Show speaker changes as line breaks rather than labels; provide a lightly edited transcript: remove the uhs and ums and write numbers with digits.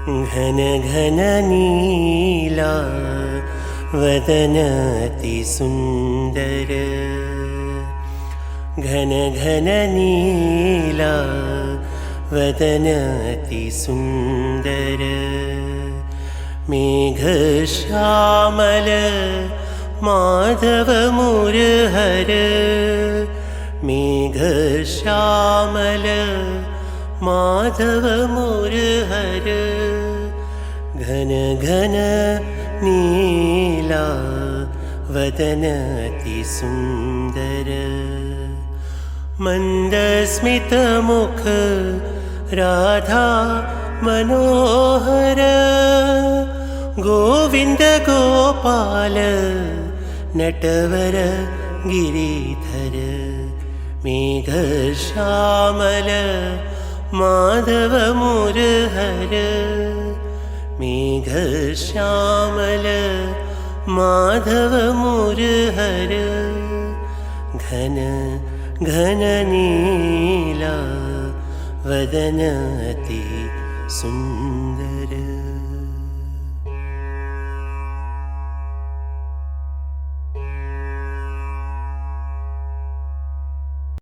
घन घन नीला वदनति सुंदर। घन घन नीला वदनति सुंदर। मेघश्यामल माधव मुरहर। मेघश्यामल माधव मुरहर। घन घन नीला वदनति सुंदर। मंदस्मितमुख राधा मनोहर। गोविंद गोपाल नटवर गिरिधर। मेघश्यामल माधव मुरहर। मेघश्यामल माधव मुरहर। घन घन नीला वदनति सुंदर।